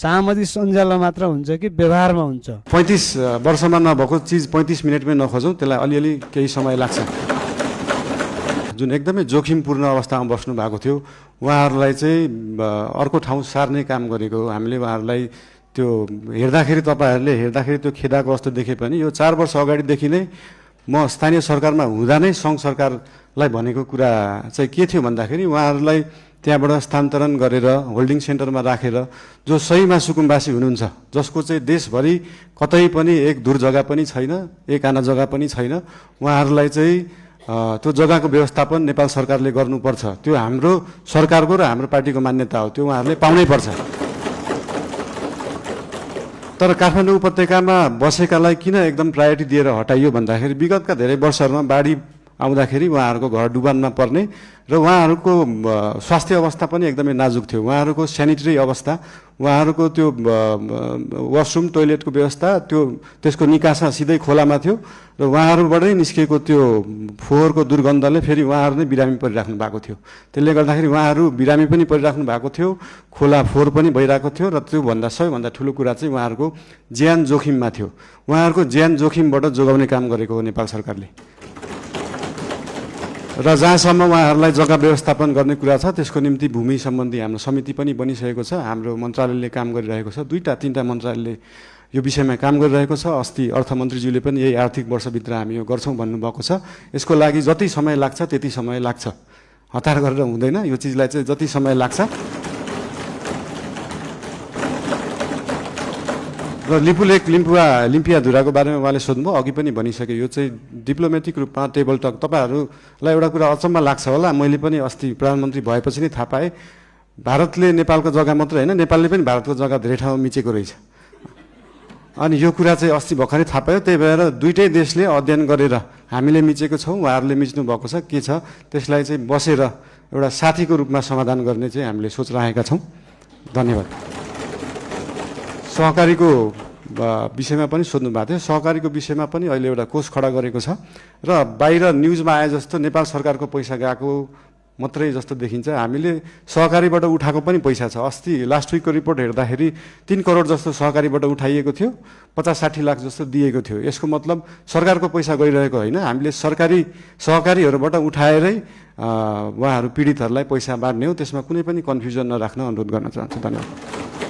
चामदी सञ्जालमा मात्र हुन्छ कि व्यवहारमा हुन्छ? 35 वर्षमा नभएको चिज 35 मिनटमै नखोजौँ, त्यसलाई अलिअलि केही समय लाग्छ। जुन एकदमै जोखिमपूर्ण अवस्थामा बस्नु भएको थियो, उहाँहरूलाई चाहिँ अर्को ठाउँ सार्ने काम गरेको हो हामीले। उहाँहरूलाई त्यो हेर्दाखेरि, तपाईँहरूले हेर्दाखेरि त्यो खेदाको अवस्था देखे पनि यो 4 वर्ष अगाडिदेखि नै म स्थानीय सरकारमा हुँदा नै सङ्घ सरकारलाई भनेको कुरा चाहिँ के थियो भन्दाखेरि उहाँहरूलाई त्यहाँबाट स्थानान्तरण गरेर होल्डिङ सेन्टरमा राखेर जो सहीमा सुकुम्बासी हुनुहुन्छ, जसको चाहिँ देशभरि कतै पनि एक दूर जग्गा पनि छैन, एक आना जग्गा पनि छैन, उहाँहरूलाई चाहिँ त्यो जग्गाको व्यवस्थापन नेपाल सरकारले गर्नुपर्छ। त्यो हाम्रो सरकारको र हाम्रो पार्टीको मान्यता हो, त्यो उहाँहरूले पाउनै पर्छ। तर काठमाडौँ उपत्यकामा बसेकालाई किन एकदम प्रायोरिटी दिएर हटाइयो भन्दाखेरि विगतका धेरै वर्षहरूमा बाढी आउँदाखेरि उहाँहरूको घर डुबानमा पर्ने र उहाँहरूको स्वास्थ्य अवस्था पनि एकदमै नाजुक थियो। उहाँहरूको सेनिटरी अवस्था, उहाँहरूको त्यो वासरुम टोइलेटको व्यवस्था, त्यसको निकासा सिधै खोलामा थियो र उहाँहरूबाटै निस्केको त्यो फोहोरको दुर्गन्धले फेरि उहाँहरू नै बिरामी परिराख्नु भएको थियो। त्यसले गर्दाखेरि उहाँहरू बिरामी पनि परिराख्नु भएको थियो, खोला फोहोर पनि भइरहेको थियो र त्योभन्दा सबैभन्दा ठुलो कुरा चाहिँ उहाँहरूको ज्यान जोखिममा थियो। उहाँहरूको ज्यान जोखिमबाट जोगाउने काम गरेको हो नेपाल सरकारले। र जहाँसम्म उहाँहरूलाई जग्गा व्यवस्थापन गर्ने कुरा छ त्यसको निम्ति भूमि सम्बन्धी हाम्रो समिति पनि बनिसकेको छ। हाम्रो मन्त्रालयले काम गरिरहेको छ, 2-3 मन्त्रालयले यो विषयमा काम गरिरहेको छ। अस्ति अर्थमन्त्रीज्यूले पनि यही आर्थिक वर्षभित्र हामी यो गर्छौँ भन्नुभएको छ। यसको लागि जति समय लाग्छ त्यति समय लाग्छ, हतार गरेर हुँदैन। यो चिजलाई चाहिँ जति समय लाग्छ र लिम्पिया धुराको बारेमा उहाँले सोध्नुभयो, अघि पनि भनिसके। यो चाहिँ डिप्लोमेटिक रूपमा टेबल टक, तपाईँहरूलाई एउटा कुरा अचम्म लाग्छ होला, मैले पनि अस्ति प्रधानमन्त्री भएपछि नै थाहा पाएँ, भारतले नेपालको जग्गा मात्र होइन, नेपालले पनि भारतको जग्गा धेरै ठाउँमा मिचेको रहेछ। अनि यो कुरा चाहिँ अस्ति भर्खरै थाहा पायो। त्यही भएर दुईटै देशले अध्ययन गरेर हामीले मिचेको छौँ, उहाँहरूले मिच्नु भएको छ, के छ त्यसलाई चाहिँ बसेर एउटा साथीको रूपमा समाधान गर्ने चाहिँ हामीले सोच राखेका छौँ। धन्यवाद। सहकारीको विषयमा पनि सोध्नु भएको थियो। सहकारीको विषयमा पनि अहिले एउटा कोष खडा गरेको छ र बाहिर न्युजमा आए जस्तो नेपाल सरकारको पैसा गएको मात्रै जस्तो देखिन्छ। हामीले सहकारीबाट उठाएको पनि पैसा छ। अस्ति लास्ट विकको रिपोर्ट हेर्दाखेरि 3 करोड जस्तो सहकारीबाट उठाइएको थियो, 50-60 लाख जस्तो दिएको थियो। यसको मतलब सरकारको पैसा गइरहेको होइन, हामीले सहकारीहरूबाट उठाएरै उहाँहरू पीडितहरूलाई पैसा बाँड्ने हो। त्यसमा कुनै पनि कन्फ्युजन नराख्न अनुरोध गर्न चाहन्छु। धन्यवाद।